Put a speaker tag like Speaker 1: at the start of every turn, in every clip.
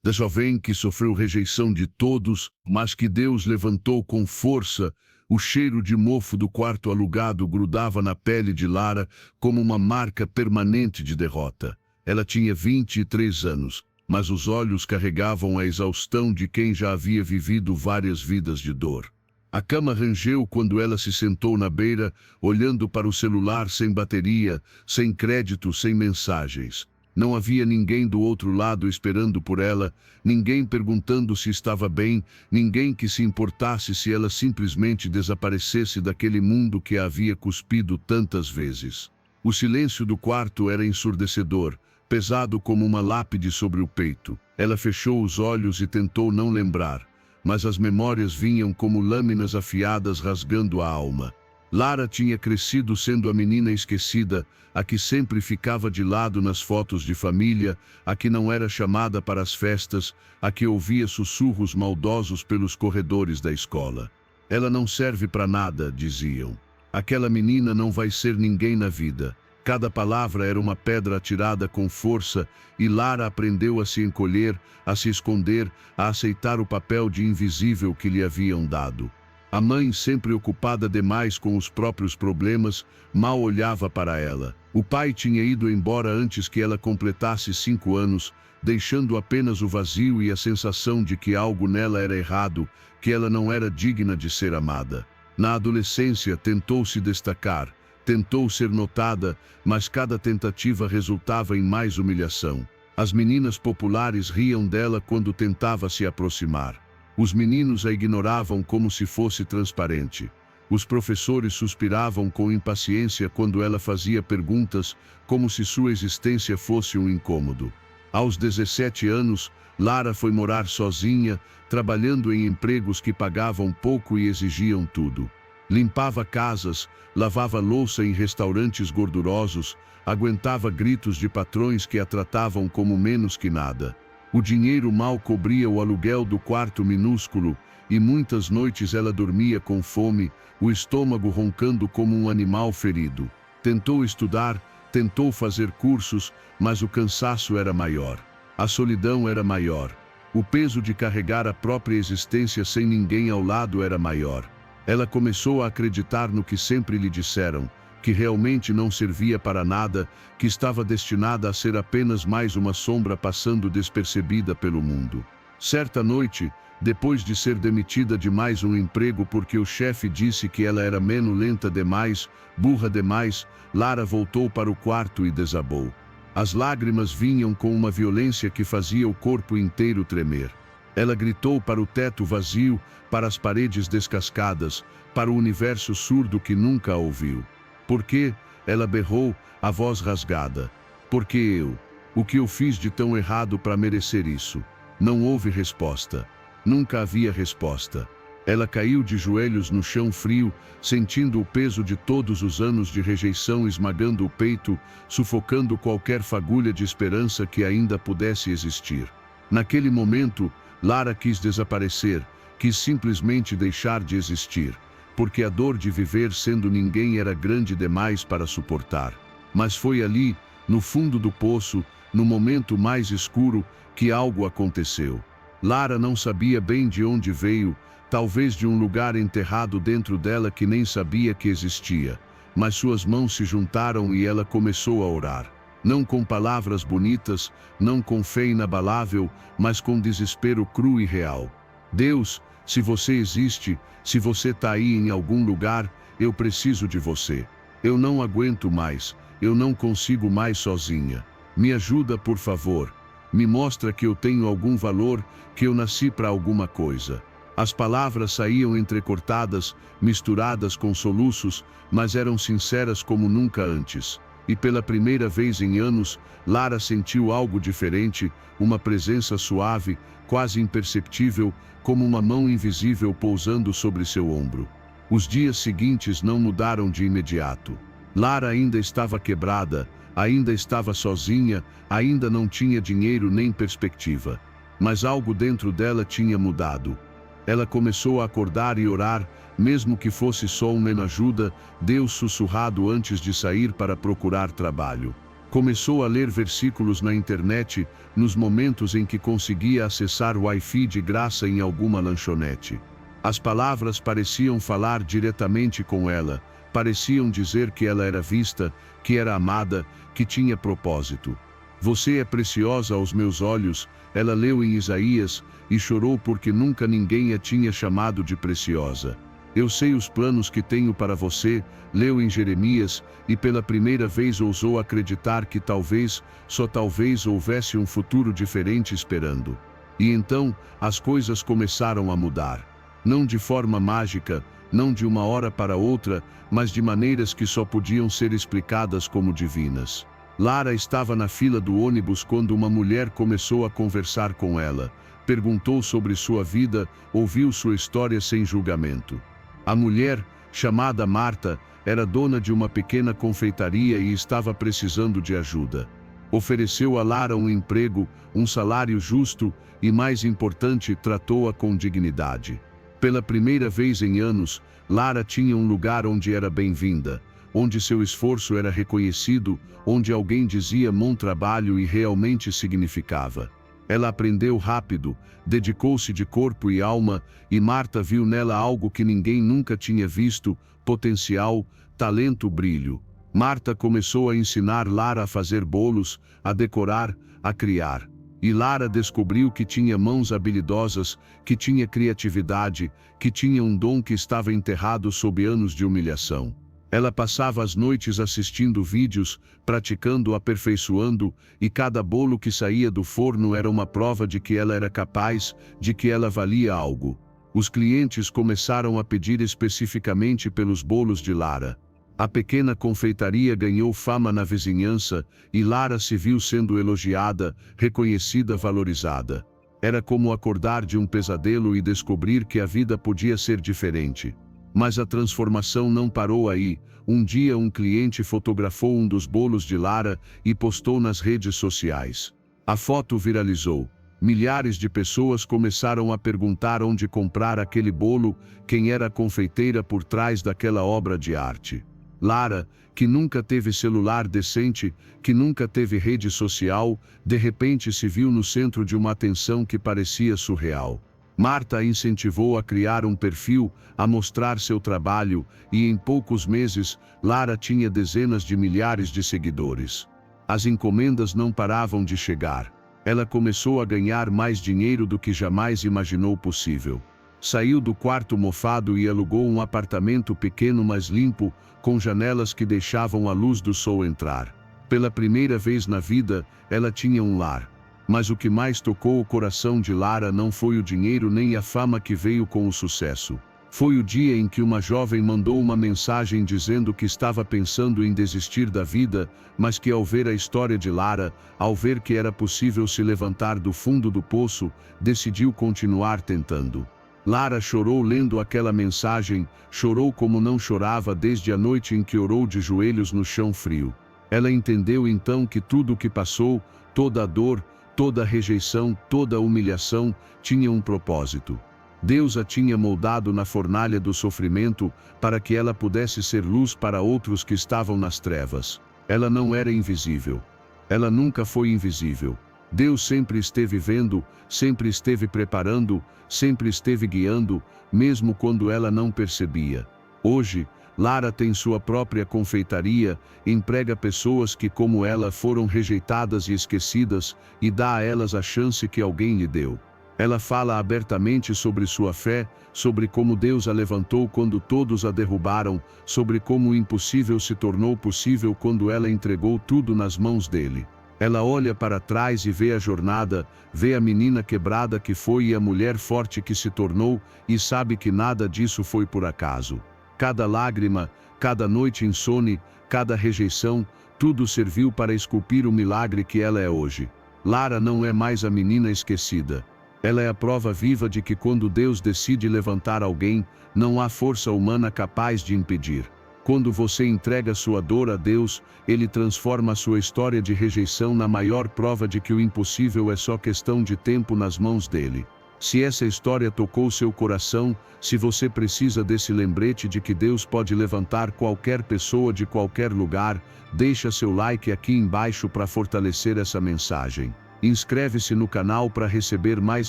Speaker 1: da jovem que sofreu rejeição de todos, mas que Deus levantou com força. O cheiro de mofo do quarto alugado grudava na pele de Lara como uma marca permanente de derrota. Ela tinha 23 anos, mas os olhos carregavam a exaustão de quem já havia vivido várias vidas de dor. A cama rangeu quando ela se sentou na beira, olhando para o celular sem bateria, sem crédito, sem mensagens. Não havia ninguém do outro lado esperando por ela, ninguém perguntando se estava bem, ninguém que se importasse se ela simplesmente desaparecesse daquele mundo que a havia cuspido tantas vezes. O silêncio do quarto era ensurdecedor, pesado como uma lápide sobre o peito. Ela fechou os olhos e tentou não lembrar, mas as memórias vinham como lâminas afiadas rasgando a alma. Lara tinha crescido sendo a menina esquecida, a que sempre ficava de lado nas fotos de família, a que não era chamada para as festas, a que ouvia sussurros maldosos pelos corredores da escola. Ela não serve para nada, diziam. Aquela menina não vai ser ninguém na vida. Cada palavra era uma pedra atirada com força, e Lara aprendeu a se encolher, a se esconder, a aceitar o papel de invisível que lhe haviam dado. A mãe, sempre ocupada demais com os próprios problemas, mal olhava para ela. O pai tinha ido embora antes que ela completasse 5 anos, deixando apenas o vazio e a sensação de que algo nela era errado, que ela não era digna de ser amada. Na adolescência, tentou se destacar, tentou ser notada, mas cada tentativa resultava em mais humilhação. As meninas populares riam dela quando tentava se aproximar. Os meninos a ignoravam como se fosse transparente. Os professores suspiravam com impaciência quando ela fazia perguntas, como se sua existência fosse um incômodo. Aos 17 anos, Lara foi morar sozinha, trabalhando em empregos que pagavam pouco e exigiam tudo. Limpava casas, lavava louça em restaurantes gordurosos, aguentava gritos de patrões que a tratavam como menos que nada. O dinheiro mal cobria o aluguel do quarto minúsculo, e muitas noites ela dormia com fome, o estômago roncando como um animal ferido. Tentou estudar, tentou fazer cursos, mas o cansaço era maior. A solidão era maior. O peso de carregar a própria existência sem ninguém ao lado era maior. Ela começou a acreditar no que sempre lhe disseram, que realmente não servia para nada, que estava destinada a ser apenas mais uma sombra passando despercebida pelo mundo. Certa noite, depois de ser demitida de mais um emprego porque o chefe disse que ela era menulenta demais, burra demais, Lara voltou para o quarto e desabou. As lágrimas vinham com uma violência que fazia o corpo inteiro tremer. Ela gritou para o teto vazio, para as paredes descascadas, para o universo surdo que nunca a ouviu. Por quê? Ela berrou, a voz rasgada. Por que eu? O que eu fiz de tão errado para merecer isso? Não houve resposta. Nunca havia resposta. Ela caiu de joelhos no chão frio, sentindo o peso de todos os anos de rejeição esmagando o peito, sufocando qualquer fagulha de esperança que ainda pudesse existir. Naquele momento, Lara quis desaparecer, quis simplesmente deixar de existir, porque a dor de viver sendo ninguém era grande demais para suportar. Mas foi ali, no fundo do poço, no momento mais escuro, que algo aconteceu. Lara não sabia bem de onde veio, talvez de um lugar enterrado dentro dela que nem sabia que existia, mas suas mãos se juntaram e ela começou a orar. Não com palavras bonitas, não com fé inabalável, mas com desespero cru e real. Deus, se você existe, se você está aí em algum lugar, eu preciso de você. Eu não aguento mais, eu não consigo mais sozinha. Me ajuda, por favor. Me mostra que eu tenho algum valor, que eu nasci para alguma coisa. As palavras saíam entrecortadas, misturadas com soluços, mas eram sinceras como nunca antes. E pela primeira vez em anos, Lara sentiu algo diferente, uma presença suave, quase imperceptível, como uma mão invisível pousando sobre seu ombro. Os dias seguintes não mudaram de imediato. Lara ainda estava quebrada, ainda estava sozinha, ainda não tinha dinheiro nem perspectiva. Mas algo dentro dela tinha mudado. Ela começou a acordar e orar, mesmo que fosse só uma ajuda, Deus sussurrado antes de sair para procurar trabalho. Começou a ler versículos na internet, nos momentos em que conseguia acessar o Wi-Fi de graça em alguma lanchonete. As palavras pareciam falar diretamente com ela, pareciam dizer que ela era vista, que era amada, que tinha propósito. Você é preciosa aos meus olhos, ela leu em Isaías, e chorou porque nunca ninguém a tinha chamado de preciosa. Eu sei os planos que tenho para você, leu em Jeremias, e pela primeira vez ousou acreditar que talvez, só talvez houvesse um futuro diferente esperando. E então, as coisas começaram a mudar. Não de forma mágica, não de uma hora para outra, mas de maneiras que só podiam ser explicadas como divinas. Lara estava na fila do ônibus quando uma mulher começou a conversar com ela, perguntou sobre sua vida, ouviu sua história sem julgamento. A mulher, chamada Marta, era dona de uma pequena confeitaria e estava precisando de ajuda. Ofereceu a Lara um emprego, um salário justo e, mais importante, tratou-a com dignidade. Pela primeira vez em anos, Lara tinha um lugar onde era bem-vinda, onde seu esforço era reconhecido, onde alguém dizia bom trabalho e realmente significava. Ela aprendeu rápido, dedicou-se de corpo e alma, e Marta viu nela algo que ninguém nunca tinha visto: potencial, talento, brilho. Marta começou a ensinar Lara a fazer bolos, a decorar, a criar. E Lara descobriu que tinha mãos habilidosas, que tinha criatividade, que tinha um dom que estava enterrado sob anos de humilhação. Ela passava as noites assistindo vídeos, praticando, aperfeiçoando, e cada bolo que saía do forno era uma prova de que ela era capaz, de que ela valia algo. Os clientes começaram a pedir especificamente pelos bolos de Lara. A pequena confeitaria ganhou fama na vizinhança, e Lara se viu sendo elogiada, reconhecida, valorizada. Era como acordar de um pesadelo e descobrir que a vida podia ser diferente. Mas a transformação não parou aí. Um dia um cliente fotografou um dos bolos de Lara e postou nas redes sociais. A foto viralizou. Milhares de pessoas começaram a perguntar onde comprar aquele bolo, quem era a confeiteira por trás daquela obra de arte. Lara, que nunca teve celular decente, que nunca teve rede social, de repente se viu no centro de uma atenção que parecia surreal. Marta a incentivou a criar um perfil, a mostrar seu trabalho, e em poucos meses, Lara tinha dezenas de milhares de seguidores. As encomendas não paravam de chegar. Ela começou a ganhar mais dinheiro do que jamais imaginou possível. Saiu do quarto mofado e alugou um apartamento pequeno mas limpo, com janelas que deixavam a luz do sol entrar. Pela primeira vez na vida, ela tinha um lar. Mas o que mais tocou o coração de Lara não foi o dinheiro nem a fama que veio com o sucesso. Foi o dia em que uma jovem mandou uma mensagem dizendo que estava pensando em desistir da vida, mas que ao ver a história de Lara, ao ver que era possível se levantar do fundo do poço, decidiu continuar tentando. Lara chorou lendo aquela mensagem, chorou como não chorava desde a noite em que orou de joelhos no chão frio. Ela entendeu então que tudo o que passou, toda a dor, toda a rejeição, toda a humilhação, tinha um propósito. Deus a tinha moldado na fornalha do sofrimento para que ela pudesse ser luz para outros que estavam nas trevas. Ela não era invisível. Ela nunca foi invisível. Deus sempre esteve vendo, sempre esteve preparando, sempre esteve guiando, mesmo quando ela não percebia. Hoje, Lara tem sua própria confeitaria, emprega pessoas que, como ela, foram rejeitadas e esquecidas, e dá a elas a chance que alguém lhe deu. Ela fala abertamente sobre sua fé, sobre como Deus a levantou quando todos a derrubaram, sobre como o impossível se tornou possível quando ela entregou tudo nas mãos dele. Ela olha para trás e vê a jornada, vê a menina quebrada que foi e a mulher forte que se tornou, e sabe que nada disso foi por acaso. Cada lágrima, cada noite insone, cada rejeição, tudo serviu para esculpir o milagre que ela é hoje. Lara não é mais a menina esquecida. Ela é a prova viva de que quando Deus decide levantar alguém, não há força humana capaz de impedir. Quando você entrega sua dor a Deus, Ele transforma sua história de rejeição na maior prova de que o impossível é só questão de tempo nas mãos dele. Se essa história tocou seu coração, se você precisa desse lembrete de que Deus pode levantar qualquer pessoa de qualquer lugar, deixa seu like aqui embaixo para fortalecer essa mensagem. Inscreve-se no canal para receber mais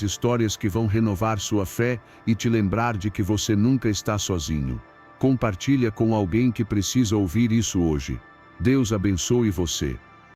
Speaker 1: histórias que vão renovar sua fé e te lembrar de que você nunca está sozinho. Compartilha com alguém que precisa ouvir isso hoje. Deus abençoe você.